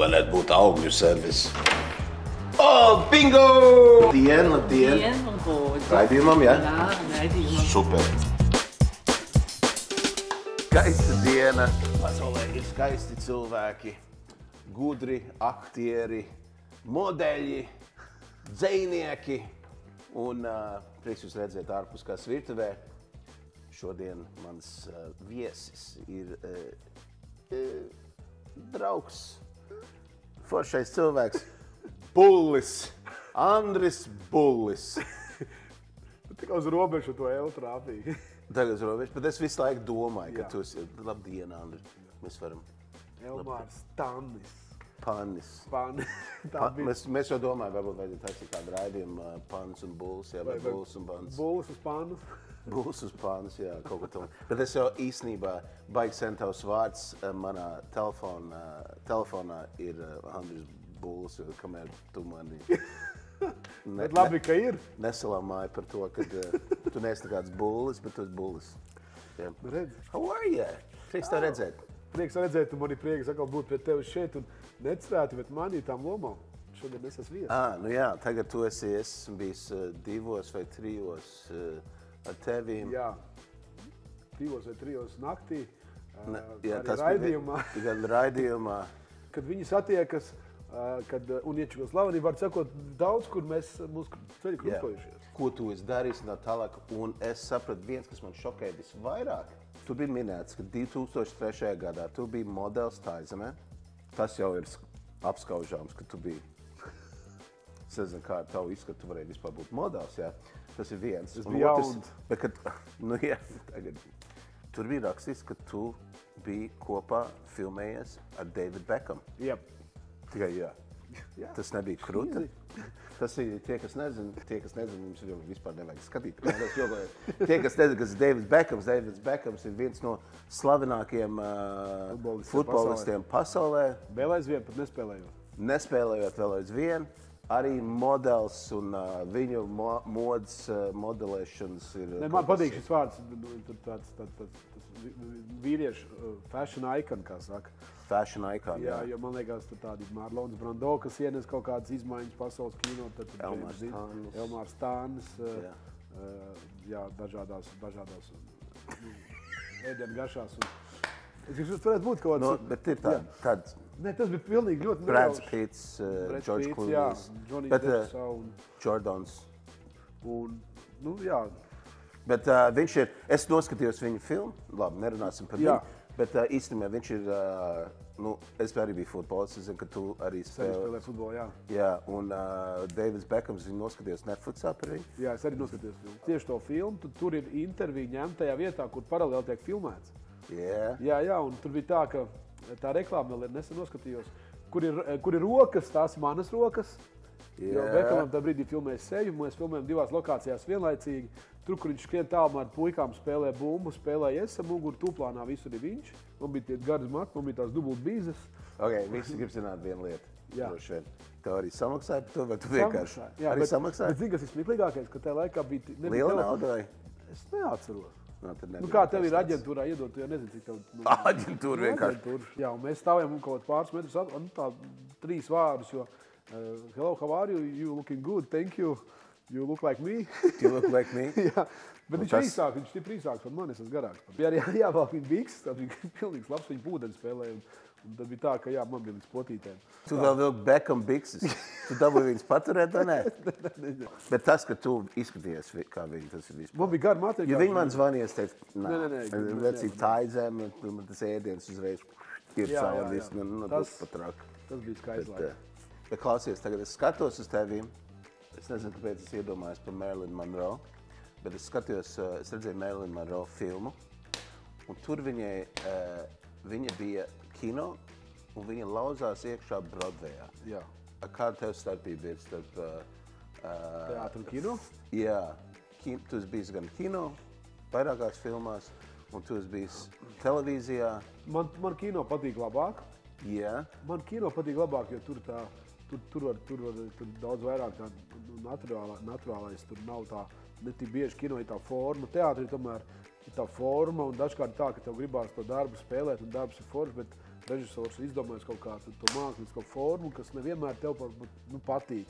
varētu būt augļu servis. Bingo! Labdien! Raidījumam, jā? Jā, raidījumam. Super! Skaista diena. Pasaulē ir skaisti cilvēki, gudri, aktieri, modeļi, dzejnieki. Un prieks jūs redzēt ārpuskās virtuvē. Šodien mans viesis ir draugs, foršais cilvēks, Bullis, Andris Bullis. Tikai uz robežu to L trāpīja. Tagad uz robežu, bet es visu laiku domāju, ka tu esi labdien, Andris. Mēs varam. Elmārs Tannis. Pannis. Mēs jau domājam, varbūt vajadzētu taisīt kādu raidījumu Pannis un Bullis, jā, vai Bullis un Pannis. Bullis uz Pannis. Bullis uz Pannis, jā, kaut ko tam. Bet es jau īstenībā baigi sen tavs vārds manā telefonā ir Andris Bullis, kamēr tu mani Bet labi, ka ir. nesalamāji par to, ka tu neesi nekāds Bullis, bet tu esi Bullis. Yeah. Redz. How are you? Prieks tev redzēt. Prieks redzēt, un man ir prieks atkal būt pie tevis šeit un necitēti, bet man ir tām lomām. Šodien es esmu viesis. Nu jā, tagad tu esmu bijis 2 vai 3 ar tevīm. Jā, 2 vai 3 naktī. Jā, arī tas raidījumā. Gan raidījumā. Kad viņi satiekas, un iečukos slavenību, var sakot, daudz, kur mēs mūsu ceļi krustojušies. Ko tu esi darījis un tā tālāk, un es sapratu viens, kas man šokēja visvairāk. Tu biji minēts, ka 2003. gadā tu biji modelis Taizemē. Tas jau ir apskaužāms, ka tu biji. Es nezinu, kā ar tavu izskatu tu varēji vispār būt modelis, jā. Tas ir viens. Tas bija jauns. Bet, kad, nu jā, tagad. Tur bija rakstīts, ka tu biji kopā filmējies ar David Beckham. Jep. Tikai jā. Tas nebija krūti. Tas ir tie, kas nezina, jums jau vispār nevajag skatīt. Tie, kas nezina, kas ir Davids Beckhams. Davids Beckhams ir viens no slavenākajiem futbolistiem pasaulē. Vēl aizvien, pat nespēlējot. Nespēlējot vēl aizvien. Arī modelis un viņu modelēšanas ir... Man patīk šis vārds, tāds vīriešu fashion icon, kā saka. Fashion icon, jā. Jo man liekas, tur tādi Marlons Brando, kas ienes kaut kādas izmaiņas pasaules kino, tad Elmārs Tannis, jā, dažādās ēdienu gašās. Es gribētu, tur varētu būt kaut kāds... Bet ir tāds... Nē, tas bija pilnīgi ļoti Brads Pitts, George Clooney, bet Jordans. Un, nu, jā. Bet viņš ir, es noskatījos viņu filmu, labi, nerunāsim par viņu, bet īstenībā viņš ir, es arī biju futbolists, es zinu, ka tu arī spēlē futbolu, jā. Jā, un Davids Beckhams, viņu noskatījos Netflixā par viņu. Jā, es arī noskatījos filmu. Tieši to filmu, tur ir intervija ņemta tajā vietā, kur paralēli tiek filmēts. Jā, un tur bija tā, ka tā reklāma vēl ir nesen noskatījos, kur ir rokas, tās manas rokas. Jo Beckhamam tā brīdī filmēja seju, mēs filmējam 2 lokācijās vienlaicīgi. Tur, kur viņš skrien tālumā ar puikām, spēlē bumbu, spēlēja es, muguru tūplānā visur ir viņš. Man bija tie garas mati, man bija tās dubult bīzes. Ok, visi grib zināt vienu lietu. Jā. Tev arī samaksāja par to, vai tu vienkārši arī samaksāji? Bet zini, kas ir smieklīgākais, ka tajā laikā bija... Liela nauda vai? Es neatceros. Nu, kā tev ir aģentūrā iedot, tu jau nezini, cik tev... Aģentūra vienkārši. Jā, un mēs stāvējam kaut pāris metrus tā 3 vārdus, jo hello, how are you? You looking good, thank you. You look like me. You look like me. Jā, bet viņš stipri īsāks par mani, es esmu garāks. Bija arī jāvalk viņa bikses, tad bija pilnīgs labs, viņa pūdeņu spēlēja. Un tad bija tā, ka jā, man bija līdz potītēm. Tu vēl vilk Beckham bikses. Tu dabūji viņas paturēt, vai ne? Bet tas, ka tu izskaties kā viņi, tas ir vispār. Man bija gara materiāli. Ja viņi man zvanīja, es teicu, nē. Vecīt Taizem, man tas ēdiens uzreiz ir caur visu. Tas patrāk. Tas bija skaists. Bet klausies, tagad es skatos uz tevīm. Es nezinu, kāpēc es iedomājos par Marilyn Monroe, bet es redzēju Marilyn Monroe filmu, un tur viņa bija kino, un viņa lauzās iekšā Broadwayā. Jā. Kāda tev starpība ir starp... Teātru un kino? Jā. Tu esi bijis gan kino, vairākās filmās, un tu esi bijis televīzijā. Man kino patīk labāk. Jā. Man kino patīk labāk, jo tur var daudz vairāk tā naturālais, tur nav tā, ne tik bieži kino ir tā forma. Teātri tomēr ir tā forma, un dažkārt tā, ka tev gribās to darbu spēlēt, un darbs ir foršs, bet režisors ir izdomājis kaut kādu to mākslinieku formu, kas nevienmēr tev patīk.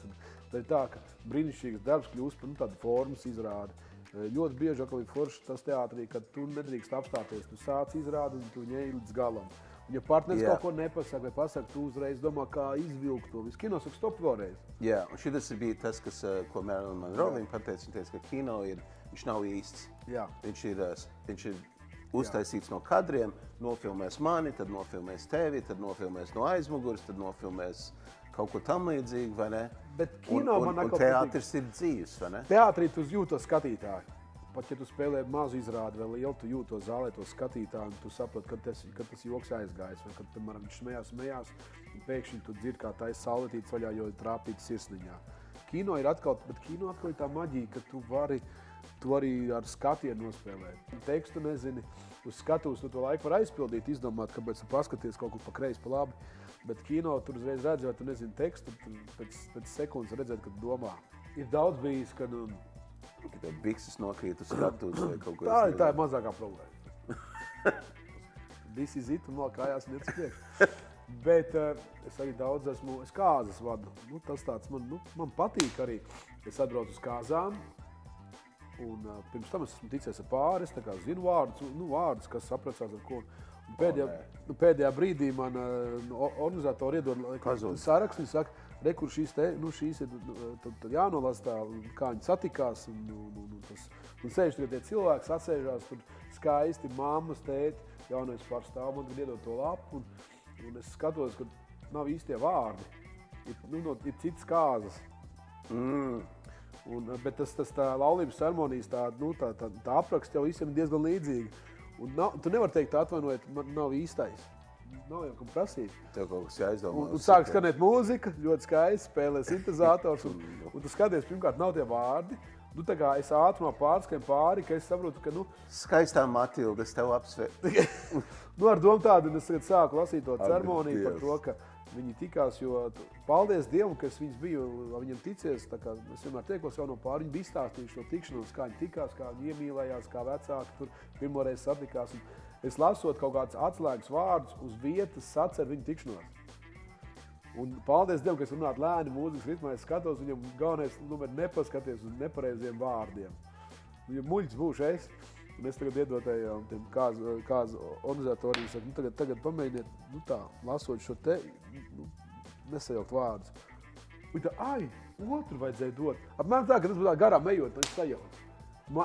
Tā ir tā, ka brīnišķīgs darbs kļūst par tādu formas izrādi. Ļoti bieži atkal ir forši tas teātrī, kad tu nedrīkst apstāties. Tu sāc izrādi un tu ņēji līdz galam. Un ja partneris kaut ko nepasaka vai pasaka, tu uzreiz domā, kā izvilkt to visu. Kino saka, stop vēlreiz. Jā, un šis bija tas, ko Marilyn Monroe pateica. Viņa teica, ka kino viņš nav īsts. Jā. Viņš ir uztaisīts no kadriem, nofilmēs mani, tad nofilmēs tevi, tad nofilmēs no aizmugures, tad nofilmēs kaut ko tam līdzīgu, vai ne? Bet kino man un teātris ir dzīves, vai ne? Teātrī tu jūto skatītāju. Pat ja tu spēlē mazu izrādi vai lielu, tu jūto zālē to skatītāju un tu saproti, kad tas joks aizgājis. Vai kad, piemēram, viņš smējās, un pēkšņi tu dzirdi, kā tā ir sauletīts vaļā, jo ir trāpīts sirsniņā. Kino ir atkal tā maģija, ka tu vari ar skatienu nospēlēt. Tekstu nezini, uz skatuves tu to laiku var aizpildīt, izdomāt, kāpēc tu paskaties kaut kur pa kreisi, pa labi. Bet kino tur uzreiz redzi, vai tu nezini tekstu, pēc sekundes redzēt, kad domā. Ir daudz bijis, kad... Tev bikses nokrīt uz skatuves vai kaut ko. Tā ir mazākā problēma. This is it, un vēl kājās nec priekš. Bet es arī daudz es kāzas vadu. Tas tāds man patīk arī. Es atbraucu uz kāzām, un pirms tam es esmu ticies ar pāris, tā kā zinu vārdus, kas apracās ar ko. Pēdējā brīdī man organizatori iedod sarakstu un saka, kur šīs ir jānolasa tā, kā viņi satikās. Un sēž tie cilvēki, sasēžās tur skaisti, mammas, tēti, jaunais pārstāv, man tad iedod to lapu. Un es skatos, ka nav īstie vārdi. Ir citas kāzas. Bet tā laulības ceremonijas, tā apraksts jau visiem ir diezgan līdzīga. Un tu nevari teikt, atvainojiet, man nav īstais. Nav jau kam prasīt. Tev kaut kas jāizdomā. Un sāk skanēt mūzika, ļoti skaisti, spēlē sintezators. Un tu skaties, pirmkārt, nav tie vārdi. Tā kā es ātrumā pārskanu pāri, ka es saprotu, ka, Skaistā Matilda, es tev apsveicu. Ar domu tādu, un es tagad sāku lasīt to ceremoniju par to, ka viņi tikās, jo paldies Dievam, ka es viņus biju, viņam ticies, tā kā es vienmēr tiekos jau no pāri, viņi bija izstāstījuši to tikšanos, kā viņi tikās, kā viņi iemīlējās, kā vecāki tur pirmoreiz satikās. Un es lasot kaut kādus atslēgas vārdus uz vietas, saceru viņu tikšanos. Un paldies Dievam, ka es runātu lēni mūzikas ritmā, es skatos, viņam galvenais nepaskaties uz nepareiziem vārdiem. Viņam muļķis būšu es, un es tagad iedotējām tiem kāzu organizatoriem, saku, tagad pamēģiniet, lasot šo te, nesajaukt vārdus. Un otru vajadzēja dot. Apmēram tā, ka tas būtu garām ejot, es sajautu.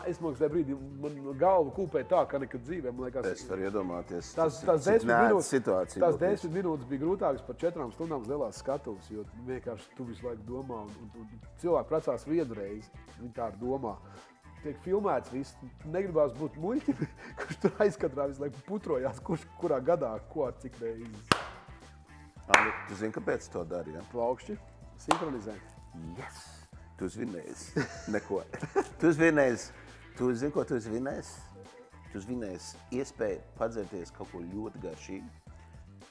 Es mākos tajā brīdī, man galva kūpēja tā, ka nekad dzīvē, man liekas... Es varu iedomāties, tās 10 minūtes bija grūtākas par 4 stundām uz lielās skatuves, jo vienkārši tu visu laiku domā, un cilvēki precās vienreiz, viņi tā domā. Tiek filmēts viss, negribās būt muļķim, kurš tur aizkatrā visu laiku putrojās, kurā gadā, ko ar cik reizes. Tu zini, kāpēc to dari, ja? Plaukšķi, sinhronizēt. Yes! Tu uzvinējis. Neko. Tu zini, ko tu uzvinējis? Tu uzvinējis iespēju padzerties kaut ko ļoti garšīgu,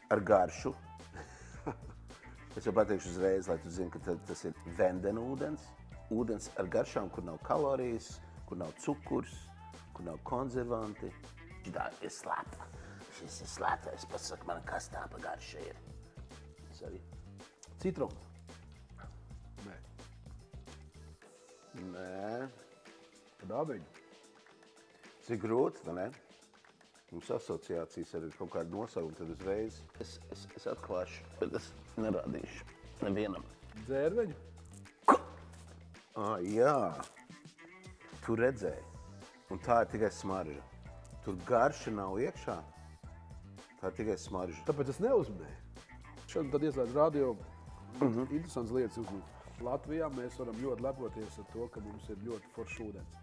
ar garšu. Es jau pateikšu uzreiz, lai tu zini, ka tas ir vendena ūdens. Ūdens ar garšām, kur nav kalorijas, kur nav cukurs, kur nav konservanti. Tā ir slēta. Šis ir slēta. Es pasaku, man kas tā pa garša ir. Es arī. Citrons. Nē. Dābeņu. Cik grūti, vai ne? Mums asociācijas ar kaut kādu nosaukumu, tad uzreiz es atklāšu, bet es nerādīšu nevienam. Dzērveņu? Jā. Tu redzēji. Un tā ir tikai smarža. Tur garša nav iekšā. Tā ir tikai smarža. Tāpēc es neuzminēju. Šodien tad ieslēdz radio interesants lietas uzmanīt. Latvijā mēs varam ļoti lepoties ar to, ka mums ir ļoti foršs ūdens.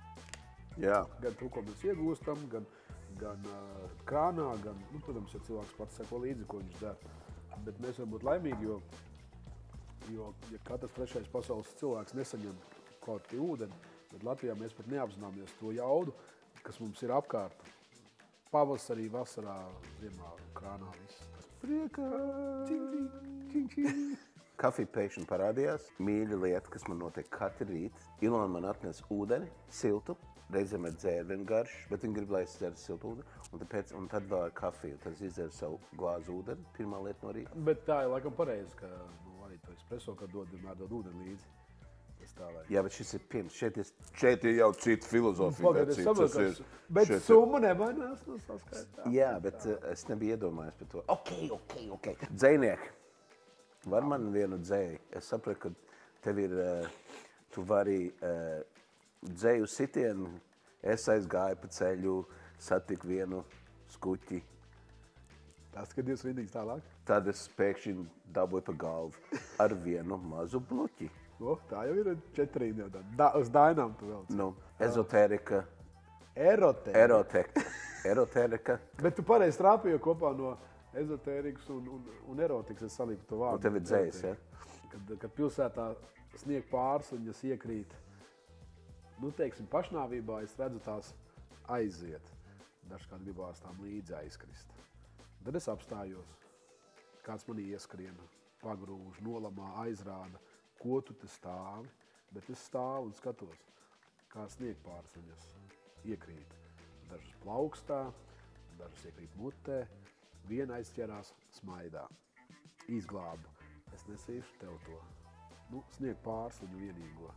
Jā. Gan to, ko mēs iegūstam, gan krānā, gan, protams, ja cilvēks pats seko līdzi, ko viņš dara. Bet mēs varam būt laimīgi, jo ja katrs trešais pasaules cilvēks nesaņem kvalitatīvu ūdeni, tad Latvijā mēs pat neapzināmies to jaudu, kas mums ir apkārt. Pavasarī, vasarā, ziemā, krānā, viss. Priekā! Kafija pēkšņi parādījās. Mīļa lieta, kas man notiek katru rītu. Ilona man atnes ūdeni, siltu, reizēm ir dzērvienu garš, bet viņi grib, lai es dzeru siltu ūdeni, un tad vēl ar kafiju. Tad es izderu savu glāzi ūdeni, pirmā lieta no rīta. Bet tā ir laikam pareizi, ka arī to espresso, kad vienmēr dod ūdeni līdzi. Jā, bet šis ir pirms. Šeit ir jau cita filozofija. Pagad, bet summa nemainās no saskaitā. Jā, bet es nebiju iedomājies par to. Ok. Dzejnieki, var man vienu dzēju? Es sapratu, ka tev ir, tu vari dzēju sitienu. Es aizgāju pa ceļu, satiku vienu skuķi. Tas, kad 2 rindiņas tālāk? Tad es pēkšņi dabūju pa galvu ar vienu mazu bluķi. Tā jau ir 4 rindiņas. Uz dainām tu vēl. Nu, ezotērika. Erotērika. Bet tu pareizi trāpīji kopā no ezotērikas un erotikas. Es salīku to vārdu. Un tev ir dzējs, ja? Kad pilsētā snieg pārsliņas iekrīt, nu, teiksim, pašnāvībā es redzu tās aiziet. Dažkārt gribās tām līdzi aizkrist. Tad es apstājos. Kāds manī ieskrien, pagrūž, nolamā, aizrāda, ko tu te stāvi. Bet es stāvu un skatos, kā snieg pārsliņas iekrīt. Dažas plaukstā, dažas iekrīt mutē, viena aizķerās smaidā. Izglābu. Es nesīšu tev to. Nu, snieg pārsliņu vienīgo.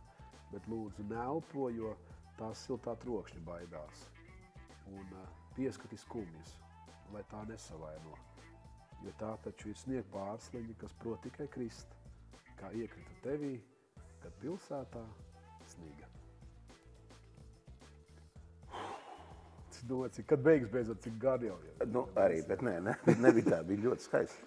Bet lūdzu neelpo, jo tās siltā trokšņa baidās. Un pieskati skumjas, lai tā nesavaino. Jo tā taču ir snieg pārsliņa, kas prot tikai krist, kā iekrita tevī, kad pilsētā sniga. Kad beigas beidzot, cik gadi jau ir? Nu, arī, bet nebija tā, bija ļoti skaisti.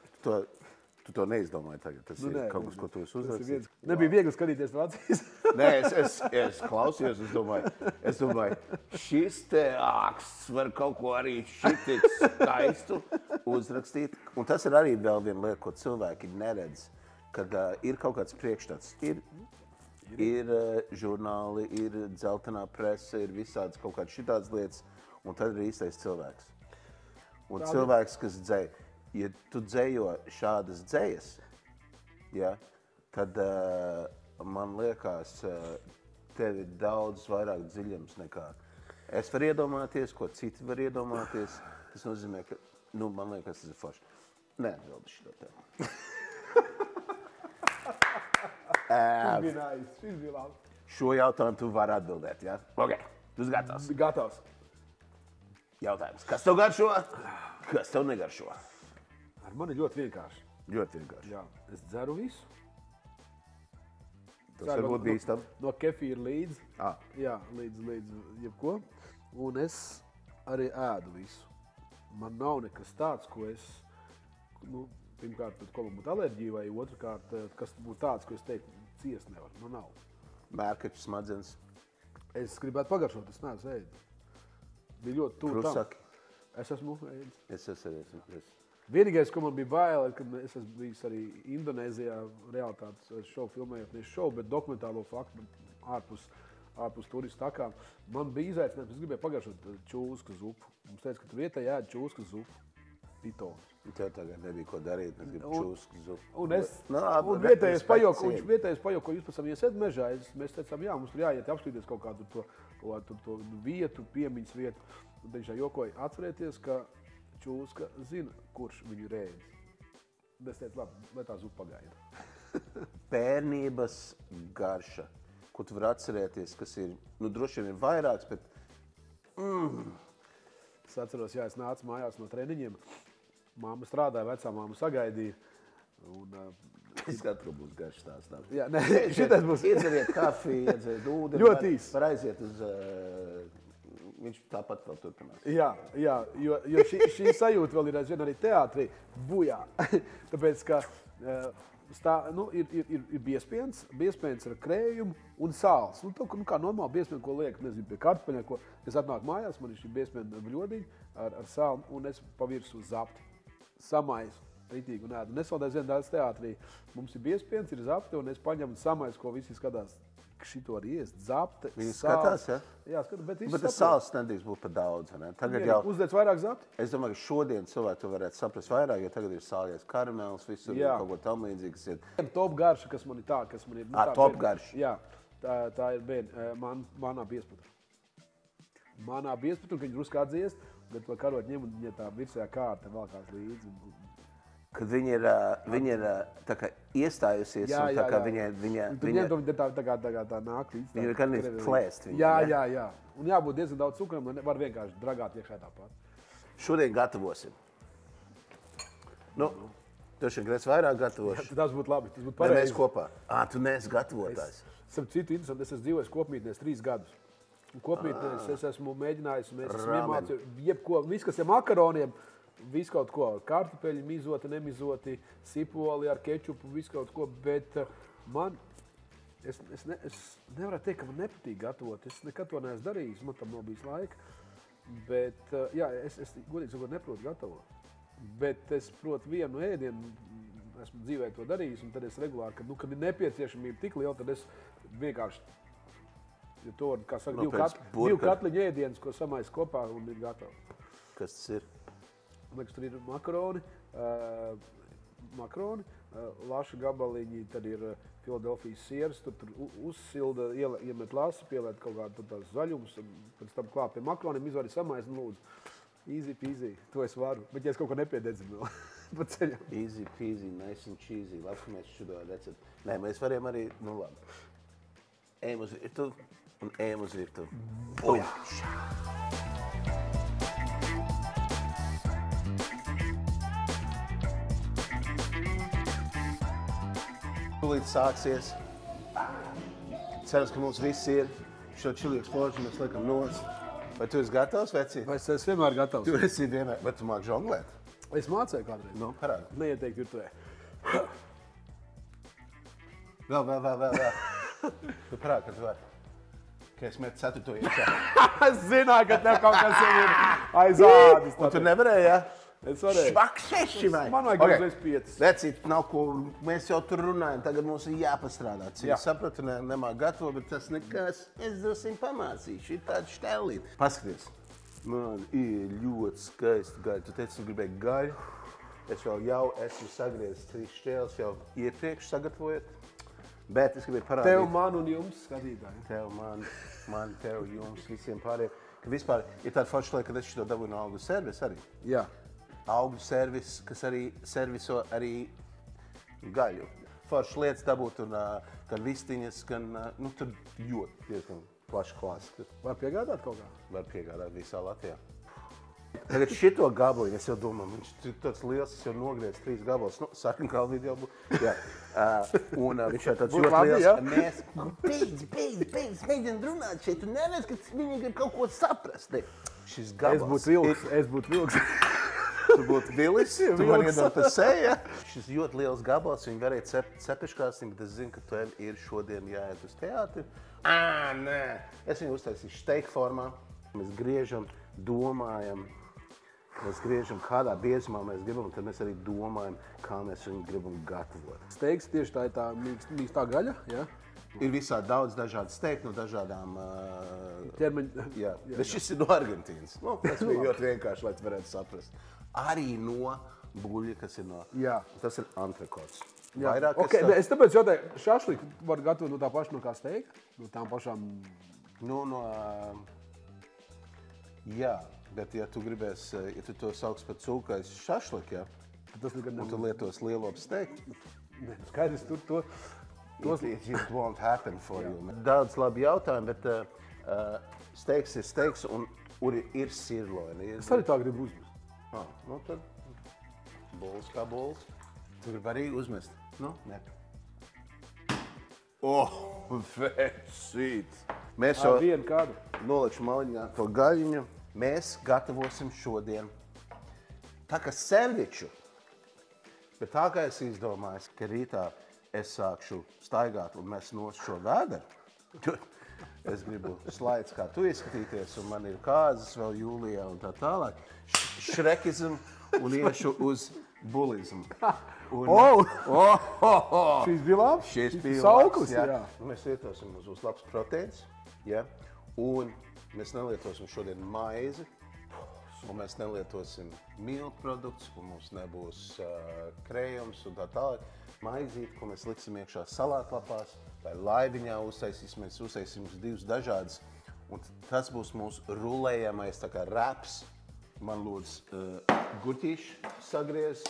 Tu to neizdomāji tagad, tas ir kaut kas, ko tu esi uzrakstījis. Nebija viegli skatīties no acīs. Nē, es klausījos, es domāju, šis te āksts var kaut ko arī šitik skaistu uzrakstīt. Un tas ir arī vēl viena lieta, ko cilvēki neredz, kad ir kaut kāds priekšstats. Ir žurnāli, ir dzeltenā presa, ir visādas kaut kādas šitādas lietas, un tad ir īstais cilvēks. Un cilvēks, kas dzēj. Ja tu dzējo šādas dzējas, ja, tad man liekas, tev ir daudz vairāk dziļums nekā. Es varu iedomāties, ko citi var iedomāties. Tas nozīmē, ka, man liekas, tas ir forši. Nē, vēl šo tēmu. Šis bija labi. Šo jautājumu tu vari atbildēt, ja? Ok, tu esi gatavs? Gatavs. Jautājums. Kas tev garšo? Kas tev negaršo? Ar mani ļoti vienkārši. Ļoti vienkārši. Jā, es dzeru visu. Tas varbūt bīstam. No kefīra līdz, jā, līdz jebko. Un es arī ēdu visu. Man nav nekas tāds, ko es, pirmkārt, pret ko man būtu alerģija, vai otrkārt, kas būtu tāds, ko es teiktu, ciest nevar. Man nav. Mērkaču smadzenes. Es gribētu pagaršot, es neesmu ēdis. Bija ļoti tuvu tam. Krusaki. Es esmu ēdis. Es esmu ēdis. Vienīgais, ko man bija bail, kad es esmu bijis arī Indonēzijā realitātes šovu filmējot, ne šovu, bet dokumentālo faktu ārpus turistu takām. Man bija izaicinājums, es gribēju pagaršot čūskas zupu. Mums teica, ka tu vietēji ēd čūskas zupu. Pitons. Tev tagad nebija ko darīt, es gribu čūskas zupu. Un vietējais pajoko, jūs pēc tam iesiet mežā. Mēs teicām, jā, mums tur jāiet apskatīties kaut kādu to vietu, piemiņas vietu. Un viņš jokoja, atcerieties, ka čūska zina, kurš viņu ir ēdis. Es teicu, labi, lai tā zupa pagaida. Bērnības garša, ko tu vari atcerēties, kas ir, droši vien ir vairāks, bet... Es atceros, jā, es nācu mājās no treniņiem. Māma strādāja, vecā māma sagaidīja. Es katru būs garš stāstā. Jā, nē, šitais būs. Iedzeriet kafiju, iedzeriet ūdeni. Ļoti īs. Var aiziet uz... Viņš tāpat vēl turpinās. Jā, jo šī sajūta vēl ir aizvien arī teātrī. Bujā. Tāpēc, ka ir biespiens, biespiens ar krējumu un sāls. Kā normāli biespienu, ko liek, nezinu, pie kartupeļiem, ko es atnāku mājās, man ir šī biespiena bļodiņa ar sālu, un es pa virsu zapti. Samaisu, ritīgi un ēdu. Un es vēl aizvien daudz teātrī. Mums ir biespiens, ir zapti, un es paņemu samaisu, ko visi skatās. Šito arī iest, zapte, viņi skatās, ja? Jā, skatās, bet tas sāls nedrīkst būt par daudz, ne? Tagad jau... Uzdēc vairāk zapti? Es domāju, ka šodien cilvēki to varētu saprast vairāk, jo tagad ir sālies karamels, visur ir kaut ko tam līdzīgas. Top garša, kas man ir tā, kas man ir... Top garša? Jā, tā ir manā biesputra. manā biezpatu, ka viņi drusku atdziest, bet to karot ņem un ja tā virsējā kārta valkās līdzi. Kad viņi ir tā kā iestājusies, un tā kā viņa tā nāk līdz. Viņa ir gan plēst. Jā. Un jābūt diezgan daudz cukram, lai var vienkārši dragāt iekšā tāpat. Šodien gatavosim. Nu, tu šeit grēc vairāk gatavoši. Tas būtu labi, tas būtu pareizi. Mēs kopā. Tu neesi gatavotājs. Starp citu, interesanti, es esmu dzīvojis kopmītnēs 3 gadus. Kopmītnēs es esmu mēģinājis, un es esmu iemācījis jebko, viss, kas ir makaroniem, visu kaut ko, kartupeļi, mizoti, nemizoti, sipoli ar kečupu, visu kaut ko, bet man, es nevaru teikt, ka man nepatīk gatavot, es nekad to neesmu darījis, man tam nav bijis laika, bet, jā, es godīgi sakot neprotu gatavot, bet es protu vienu ēdienu, esmu dzīvē to darījis, un tad es regulāri, kad ir nepieciešamība tik liela, tad es vienkārši, ja to, kā saka, divu katliņu ēdienas, ko samais kopā un ir gatavi. Kas tas ir? Man liekas, tur ir makaroni, laša gabaliņi, tad ir Filadelfijas sieras, tur uzsilda, iemet lasu, pieliet kaut kādu tās zaļumus, un pēc tam klāt pie makaroniem, izvari samais, un lūdzu. Easy peasy, to es varu, bet ja es kaut ko nepiededzinu vēl pa ceļam. Easy peasy, nice and cheesy, labi, ka mēs šudo recepti. Nē, mēs varam arī, nu labi. Ejam uz virtuvi un ejam uz virtuvi. Bum! Tūlīt sāksies. Ceras, ka mums viss ir. Šo chili explosion mēs liekam nost. Vai tu esi gatavs, vecīt? Es esmu vienmēr gatavs. Tu esi vienmēr, bet tu māki žonglēt? Es mācēju kādreiz. Nu, parādi. Neieteikt virtuvē. Vēl. Tu parādi, ka tu vari. Ka es metu 4. iekšā. Es zināju, ka tev kaut kas ir aiz ādas. Un tu nevarēji, ja? Es varēju. Švak 6 vai? Man vajag uzreiz 5. Vecīt, nav ko, mēs jau tur runājam, tagad mums ir jāpastrādā. Cik es sapratu, nemāk gatavo, bet tas nekas, es dosim pamācīšu, ir tāda štelīta. Paskaties, man ir ļoti skaisti gaļa. Tu teici, tu gribēji gaļu. Es vēl jau esmu sagriezis 3 šķēles, jau iepriekš sagatavojot. Bet es gribēju parādīt. Tev, man un jums, skatītāji. Tev, man, tev, jums, visiem pārējiem. Ka vispār ir tāda forša lieta, ka es šito dabūju no Augļu servis arī. Jā. Augļu servis, kas arī serviso arī gaļu. Foršas lietas dabūt un gan vistiņas, gan, nu, tur ļoti diezgan plaša klāsts. Var piegādāt kaut kā? Var piegādāt visā Latvijā. Tagad šito gabaliņu, es jau domāju, viņš ir tāds liels, es jau nogriezis 3 gabalus. Nu, sarkankalnu video būtu. Jā. Un viņš ir tāds ļoti liels. Ja? Mēs, beidz, mēģinām runāt šeit. Tu neredz, ka viņi ir kaut ko saprast. Šis gabals. Es būtu vilks. Tu būtu vilis, tu man iedod pa seja. Šis ļoti liels gabals, viņi varēja cepeškāsim, bet es zinu, ka tev ir šodien jāiet uz teātri. Nē. Es viņu uztaisīju steak formā. Mēs griežam, domājam. Mēs griežam, kādā biezumā mēs gribam, tad mēs arī domājam, kā mēs viņu gribam gatavot. Steiks tieši tā ir tā mīkstā gaļa, jā? Ir visādi daudz dažādu steigtu no dažādām ķermeņa. Jā, bet šis ir no Argentīnas. Nu, tas bija ļoti vienkārši, lai tu varētu saprast. Arī no buļļa, kas ir no... Jā. Tas ir antrekots. Vairāk es tāpēc jautāju, šašliku var gatavot no tā paša, no kā steika? No tām pašām... Nu, jā, bet ja tu gribēs, ja tu to sauks par cūkais šašlik, jā, un tu lietos lielopu steiku. Nē, skaidrs, tur It just won't happen for you. Daudz labi jautājumi, bet steiks ir steiks un ir sirloini. Es arī tā gribu uzmest. Nu tad bols kā bols. Tu gribi arī uzmest? Nu, ne. Vecīt! Mēs jau nolikšu maliņā to gaļiņu. Mēs gatavosim šodien tā kā sandviču. Bet tā kā es izdomāju, ka rītā es sākšu staigāt un mēs nos šo vēderu. Es gribu slaids, kā tu izskatīties, un man ir kāzas vēl jūlijā un tā tālāk. Šrekizm un iešu uz bulizmu. Šīs bija labs? Šīs bija sauklis, jā. Mēs lietosim uz labs proteīns, jā. Un mēs nelietosim šodien maizi, un mēs nelietosim miltproduktus, un mums nebūs krējums un tā tālāk. Maizīt, ko mēs liksim iekšā salātlapās vai laiviņā uztaisīsim, mēs uztaisīsim 2 dažādas Un tas būs mūsu rulējamais tā kā raps. Man lūdzu gurķīši sagriez.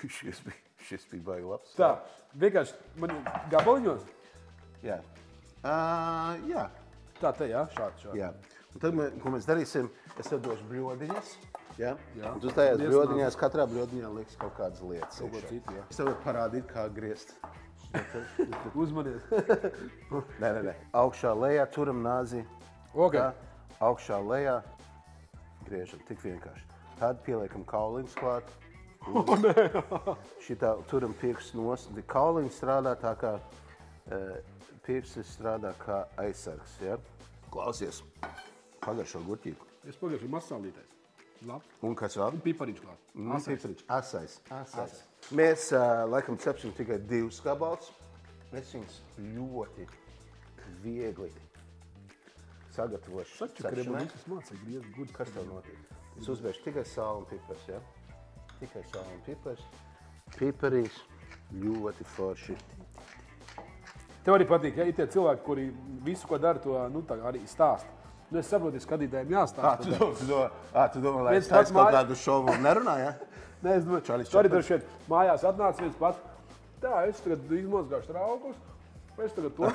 Šis bija baigi labs. Tā, vienkārši man gabaliņos? Jā. Jā. Tā te, jā, šādi. Jā. Un tad, ko mēs darīsim, es tev došu bļodiņas. Ja? Un tu tajās bļodiņās, katrā bļodiņā liks kaut kādas lietas. Kaut ko citu, jā. Es tev varu parādīt, kā griezt. Uzmanies. Nē. Augšā lejā turam nāzi. Ok. Tā, augšā lejā griežam, tik vienkārši. Tad pieliekam kauliņus klāt. Šitā turam pirksts nost. Kauliņi strādā tā kā pirksts strādā kā aizsargs. Ja? Klausies, pagaršo gurķīku. Es pagaršu masālītais. Labs. Un kas vēl? Un pipariņš klāt. Pipariņš. Asais. Mēs laikam cepsim tikai 2 gabalus. Es viņus ļoti viegli sagatavošu. Saču, ka remonītis mācīja griezt gurķi. Kas tev notiek? Es uzbēšu tikai sāli un pipars, ja? Tikai sāli un pipars. Piparīs ļoti forši. Tev arī patīk, ja ir tie cilvēki, kuri visu, ko dara, to arī stāsta. Es saprotu, skatītājiem jāstāsta. Tu domā, lai es kaut kādu šovu nerunā, ja? Nē, es domāju, tu arī tur šeit mājās atnāc viens pats. Tā, es tagad izmazgāšu traukus, es tagad to.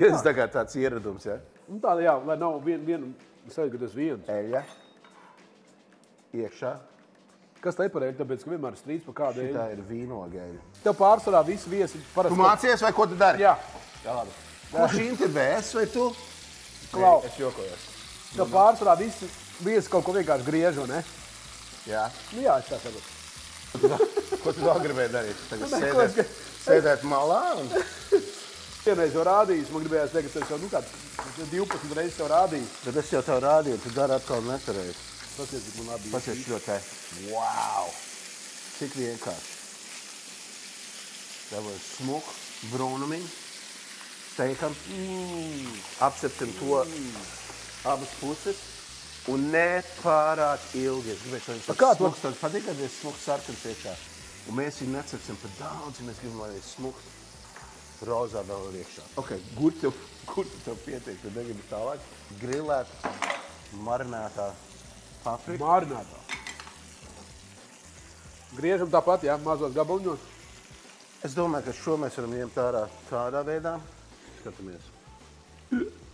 Tas tā kā tāds ieradums, ja? Un tā, jā, lai nav vienu, sajūt, ka tas viens. Eļa. Iekšā. Kas tā ir par eļu, tāpēc, ka vienmēr strīds par kādu eļu? Šitā ir vīnoga eļa. Tev pārsvarā visi viesi parasti... Tu mācies vai ko tu dari? Jā. Jā, labi. Kurš intervēs vai tu? Klau. Es jokojos. Tev pārsvarā visi viesi kaut ko vienkārši griež, ne? Jā. Nu jā, es tā saprotu. Ko tu vēl gribēji darīt? Tagad sēdēt malā un... Vienreiz jau rādījis, man gribējās teikt, ka es jau kāds 12 reizes tev rādīju. Bet es jau tev rādīju, tu dari atkal nepareizi. Pasies, cik man labi. Pasies ļoti. Wow! Cik vienkārši. Dabūju smuku, brūnumiņu, steikam, apcepsim to abas puses un nepārāk ilgi. Es gribēju, ka viņš tāds smuks, tad patīk, kad ir smuks sarkans iekšā. Un mēs viņu necepsim par daudz, ja mēs gribam, lai ir smuks. Rozā vēl ir iekšā. Ok, gurķi tev pietiek, tu negribi tālāk. Grilēt, marinētā paprika. Marinētā. Griežam tāpat, jā, mazos gabaliņos. Es domāju, ka šo mēs varam ņemt ārā tādā veidā. Skatāmies.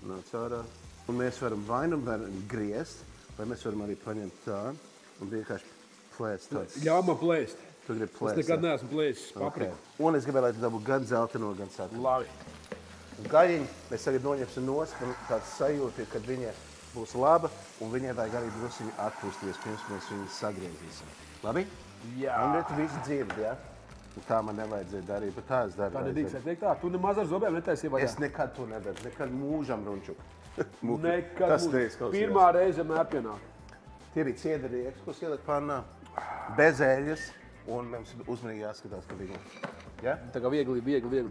Nāc ārā. Un mēs varam vai nu griezt, vai mēs varam arī paņemt tā un vienkārši plēst tāds. Ļauj man plēst. Tu gribi plēst. Es nekad neesmu plēsis papriku. Okay. Un es gribēju, lai tu dabū gan zelteno, gan sarkanu. Labi. Gaļiņu mēs tagad noņemsim nost, un tāds sajūta, kad viņa būs laba, un viņai vajag arī drusciņu atpūsties, pirms mēs viņu sagriezīsim. Labi? Jā. Un tu visi dzirdi, ja? Un tā man nevajadzēja darīt, bet tā es daru. Tā nedrīkst teikt tā, tu nemaz ar zobiem netaisīji vaļā. Es nekad to nedaru, nekad mūžam runčuk. Nekad mūžam. Pirmā reize mēpienāk. Tie arī ciedari iekšpus ielikt pannā, bez eļas, un mums uzmanīgi jāskatās, ka viņi. Ja? Tā kā viegli.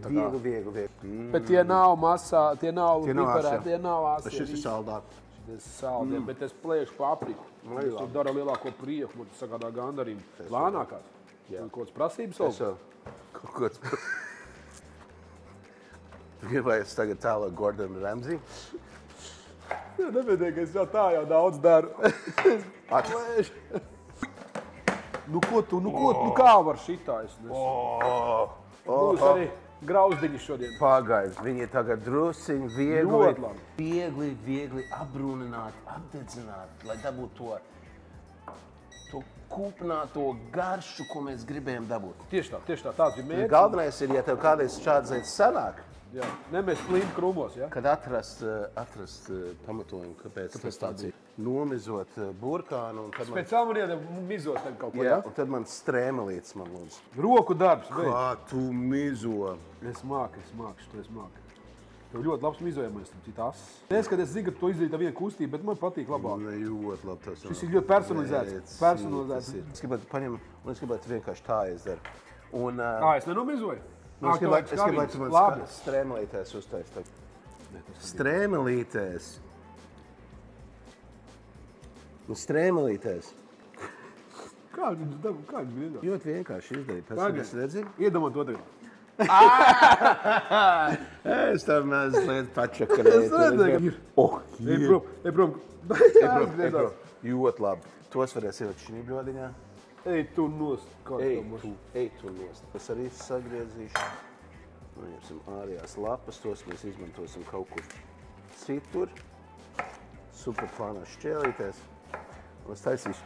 Tā kā. Viegli. Bet tie nav masā, tie nav piparē, tie nav āsie. Šis ir saldāk. Šis ir saldāk, bet es plēšu papriku. Es to dara lielāko prieku, man tas sagādā gandarījumu. Lēnākās. Un kaut kāds prasības vēl? Kaut kāds prasības. Tu gribēji tagad tālāk Gordon Ramsay? Jā, nepietiek, es jau tā jau daudz daru. Atplēšu. Nu kā var šitā? Būs arī grauzdiņi šodien. Pagaid, viņi tagad drusciņi viegli apbrūnināt, apdedzināt, lai dabūtu to kūpnāto garšu, ko mēs gribējām dabūt. Tieši tā, tāds bija mērķis. Galvenais ir, ja tev kādreiz šāds zeids sanāk, jā, nemēs plīni krūmos, ja? Kad atrast pamatojumu, kāpēc tas tāds ir. Nomizot burkānu un tad man... Speciāli man iedeva mizot tagad kaut ko, jā? Un tad man strēmelītes, man lūdzu. Roku darbs, beidz. Kā tu mizo? Es māku, to es māku. Tev ļoti labs mizojamais, tam citās. Es, kad es zinu, ka tu izdarīji tā vienu kustību, bet man patīk labāk. Ne, ļoti labi tas. Šis ir ļoti personalizēts. Es gribētu paņemt, un es gribētu vienkārši tā izdara. Un... es nenomizoju? Es gribētu, lai tu man strēmelītēs uztaist. Strēmelītēs. Strēmelītēs. Kā viņš gribētu? Ļoti vienkārši izdarīt. Pēc redzi? Iedomā to tagad. Es tam mazliet pačakarēju. Es redzēju. Ej prom. Ļoti labi. Tos varēs ielikt šī bļodiņā. Ej tu nost. Ej tu nost. Es arī sagriezīšu. Noņemsim ārējās lapas. Tos mēs izmantosim kaut kur citur. Super plānās šķēlītēs. Un es taisīšu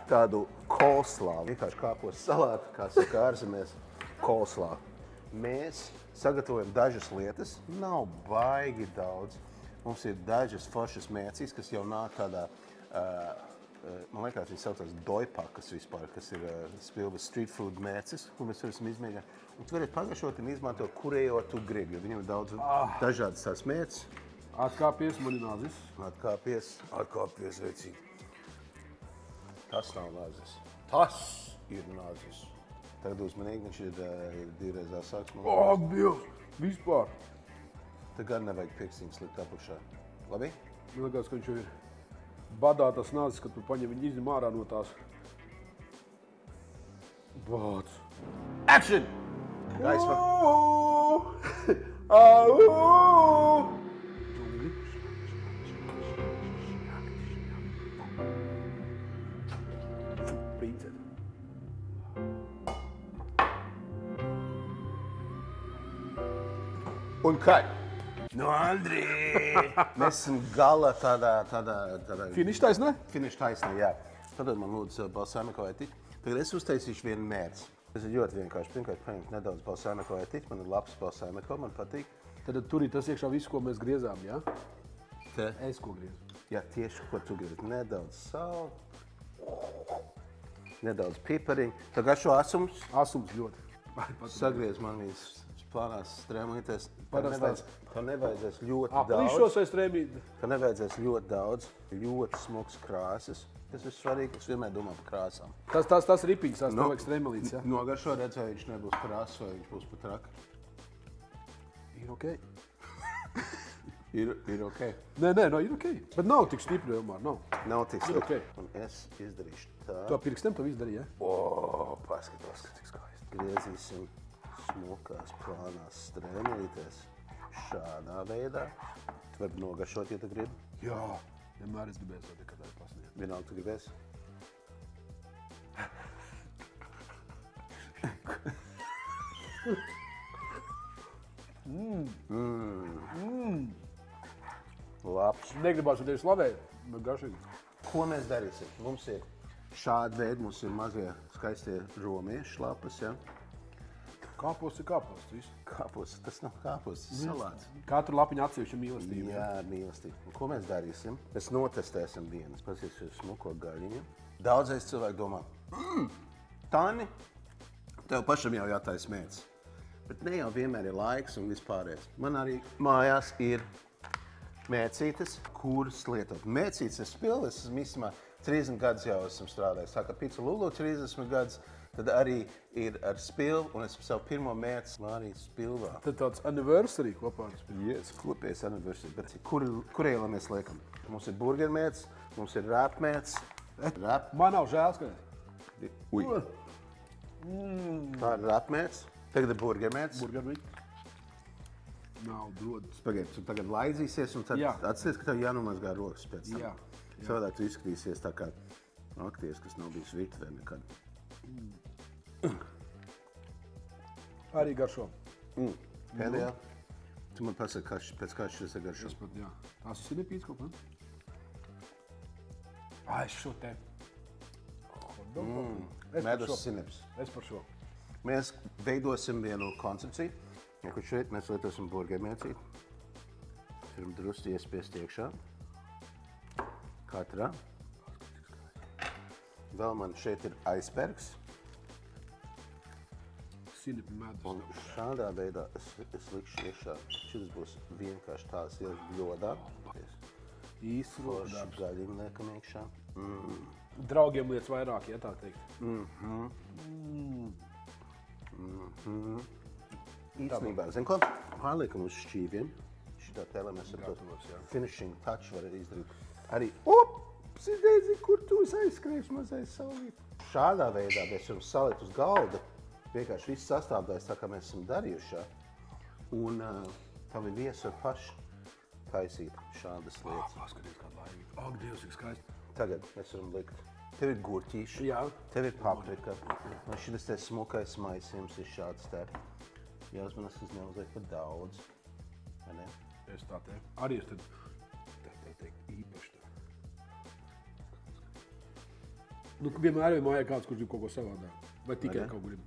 tādu coleslaw. Vienkārši kāpos salātu, kā saka ārzemēs, coleslaw. Mēs sagatavojam dažas lietas. Nav baigi daudz. Mums ir dažas foršas mēcīs, kas jau nāk tādā, man liekas, viņi saucās dojpakas vispār, kas ir spilvas street food mēcis, ko mēs varam izmēģināt. Un tu vari pagašot un izmantot, kurējo tu gribi, jo viņam ir daudz dažādas tās mēcis. Atkāpies, mani nāzis. Atkāpies, vecīgi. Tas nav nāzis. Tas ir nāzis. Tagad uzmanīgi, viņš ir divreiz asāks. Dievs! Vispār! Te gan nevajag pirkstiņus likt apakšā. Labi? Man liekas, ka viņš jau ir badā tas nāzis, kad tu paņem viņu izņem ārā no tās. Bāc! Action! Gaisma! Princese. Un kad? Nu, Andrī! Mēs esam gala tādā... Finish taisnē? Finish taisnē, jā. Tad man lūdzu balsāmeko etiķi. Tagad es uztaisīšu vienu mērci. Tas ir ļoti vienkārši. Pirmkārt, paņemt nedaudz balsāmeko etiķi. Man ir labs balsāmeko, man patīk. Tad tur ir tas iekšā visu, ko mēs griezām, jā? Te? Es ko griezu. Jā, tieši, ko tu griezi. Nedaudz sāli. Nedaudz pipariņu. Tagad šo asums. Asums ļoti. Sagriez man viņas plānās strēmītēs. Tev nevajadzēs ļoti daudz. Aplīšos vai strēmīt? Tev nevajadzēs ļoti daudz. Ļoti smuks krāsas. Tas ir svarīgi, es vienmēr domā par krāsām. Tas ripiņas, tas nevajag strēmelīts, jā? Nogaršo redz, vai viņš nebūs krāsas, vai viņš būs pat raka. Ir ok. Ir ok. Nē, ir ok. Bet nav tik stipri, Elmār, nav. Nav tik stipri. Okay. Un es izdarīšu tā. Tu pirkstiem to visu darīji, jā? Paskatos, ka tik skaisti. Griezīsim smukās plānās strēmelītēs šādā veidā. Tu vari nogaršot, ja tu gribi. Jā, vienmēr es gribēju to tikai pasniegt. Vienalga tu gribēsi? Labs. Negribās ar tevi slavēt, bet garšīgi. Ko mēs darīsim? Mums ir šādi veidi, mums ir mazie skaistie romieši lapas, ja? Kāposts ir kāposts, viss. Kāposts, tas nav kāposts, tas ir salāts. Katru lapiņu atsevišķu mīlestību. Jā, mīlestību. Un ko mēs darīsim? Mēs notestēsim vienas, pasīsim smuko gaļiņu. Daudzais cilvēki domā, Tani, tev pašam jau jātais mēdz. Bet ne jau vienmēr ir laiks un vispārējais. Man arī mājās ir mēcītes, kuras lietot. Mēcītes ir spilves, es esmu 30 gadus jau esmu strādājis. Sāka Pizza Lulu 30 gadus, tad arī ir ar spilvu, un es savu pirmo mēci Mārijas spilvā. Tad tāds anniversary kopā ar spilvu. Yes, kopējais anniversary. Bet kur ielam mēs liekam? Mums ir burgermēcis, mums ir rāpmēcis. Man nav žēl skatīt. Ui. Tā ir rāpmēcis. Tagad ir burgermēcis. Burgermēcis. Nav dodas. Pagaid, tu tagad laidzīsies un tad atceries, ka tev jānomazgā rokas pēc tam. Jā. Savādāk tu izskatīsies tā kā aktieris, kas nav bijis virtuvē nekad. Arī garšo. Pēdējā? Tu man pasaki, pēc kā šis ir garšo? Es pat, jā. Tās ir nepīts kaut kā. Es šo te. Medus sinips. Es par šo. Mēs veidosim vienu koncepciju. Ja, kur šeit mēs lietosim burgermēcīti. Turim drusti iespiest iekšā. Katrā. Vēl man šeit ir icebergs. Sinipi medus. Un šādā veidā es likšu iekšā. Šis būs vienkārši tās ielas bļodā. Īsti Forši gaļiņu liekam iekšā. Draugiem lietas vairāk, ja tā teikt. Īstenībā, zin ko? Pārliekam uz šķīviem. Šitā tēlē mēs ar to finishing touch var izdarīt. Arī, sidēzi, kur tu aizskrējuši mazais saulīt. Šādā veidā mēs varam salikt uz galda Vienkārši viss sastāvdaļas, tā kā mēs esam darījuši. Un tavi viesi var paši taisīt šādas lietas. Paskaties, kāda laimīga. Ak, Dievs, cik skaisti. Tagad mēs varam likt. Tev ir gurķīši, tev ir paprika. Un šis te smukais maisījums ir šāds te. Jāuzmanās, ka es neuzliek par daudz. Vai ne? Es tā te. Arī es tad teikt īpaši tā. Nu, vienmēr ir mājā kāds, kurš grib kaut ko savādāk. Vai tikai kaut grib?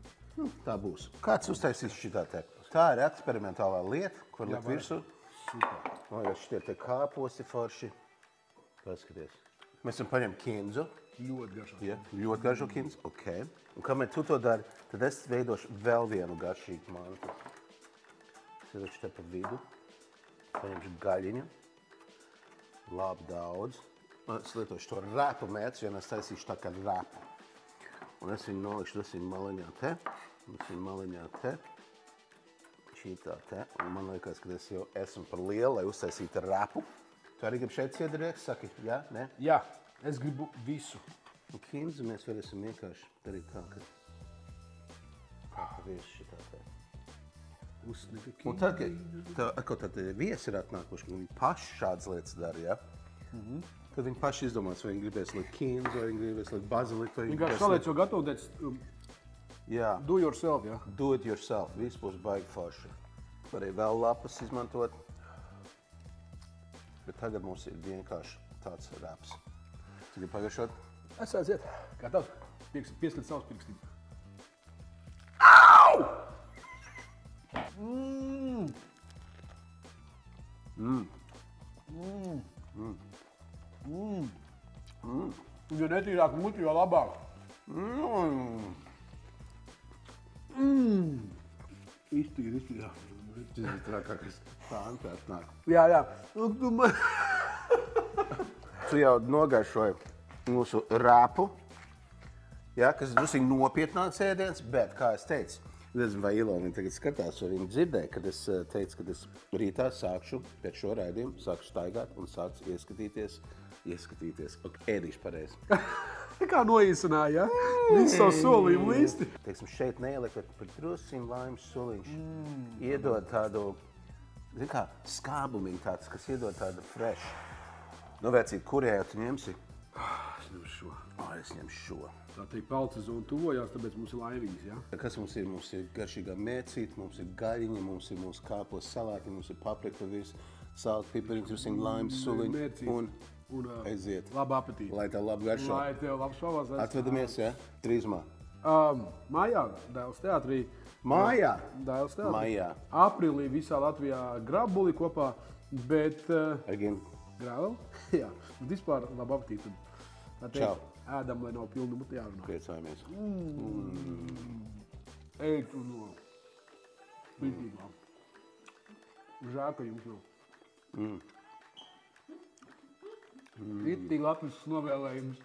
Tā būs. Kāds uztaisīs šitā te? Tā ir eksperimentālā lieta, kur likt virsū. Super. Man šitie te kāposti forši. Paskaties. Mēs varam paņemt kinzu. Ļoti garšo. Ja, ļoti garšo kinzu. Ok. Un kamēr tu to dari, tad es veidošu vēl vienu garšīgu mantu. Es iedošu te pa vidu. Paņemšu gaļiņu. Labi daudz. Es lietošu to rāpu mēdz, jo es taisīšu tā kā rāpu. Un es viņu nolikšu, tas viņu maliņā te. Tas viņu maliņā te. Šitā te. Un man liekas, ka es jau esmu par lielu, lai uztaisītu rāpu. Tu arī gribi šeit iedarieks? Saki, jā, ne? Jā, es gribu visu. Un kinzu mēs varēsim vienkārši darīt tā, ka viesi šitā te. Uzsnika kinzu. Un tad, kad viesi ir atnākuši, ka viņi paši šādas lietas dara, ja? Tad viņi paši izdomās, vai viņi gribēs likt kinzu, vai viņi gribēs likt baziliku, vai viņi vienkārši saliec jau gatavotēc. Jā. Do yourself, jā. Do it yourself. Viss būs baigi forši. Var arī vēl lapas izmantot. Bet tagad mums ir vienkārši tāds raps. Tu gribi pagaršot? Es aiziet. Gatavs? Pieskat savus pirkstīm. Au! Jo netīrāk muti, jo labāk. Iztīri. Tas ir trakākais. Tā antēt nāk. Jā. Tu jau nogaršoji mūsu rāpu, ja, kas ir drusīgi nopietnāks ēdiens, bet, kā es teicu, nezinu, vai Ilona tagad skatās, vai viņa dzirdēja, kad es teicu, ka es rītā sākšu pēc šo raidījumu, sākšu staigāt un sākšu ieskatīties. Ēdīšu pareizi. Kā noīsināja, ja? Visu savu solījumu līsti. Teiksim, šeit neieliekot par drusciņu laimes soliņš. Iedod tādu, zin kā, skābumiņu tāds, kas iedod tādu fresh. Nu, vecīt, kurējā tu ņemsi? Es ņemšu šo. Es ņemšu šo. Tā teikt, palcezona tuvojās, tāpēc mums ir laimīgs, ja? Kas mums ir? Mums ir garšīgā mērcīte, mums ir gaļiņa, mums ir mūsu kāpos salāti, mums ir paprika, viss, salti, pipariņš, drusciņu laimes soliņu un aiziet. Labu apetīti. Lai tev labi garšo. Lai tev labs pavasars. Atvedamies, ja? Drīzumā. Mājā, Dailes teātrī. Mājā? Dailes teātrī. Mājā. Aprīlī visā Latvijā grabuli kopā, bet... Again. Grāvel? Jā. Vispār labu apetīti. Čau. Ēdam, lai nav pilnu muti jārunā. Priecājamies. Ej tu no. Spītīgā. Žēl, ka jums nav. Itī Latvijas novēlējums.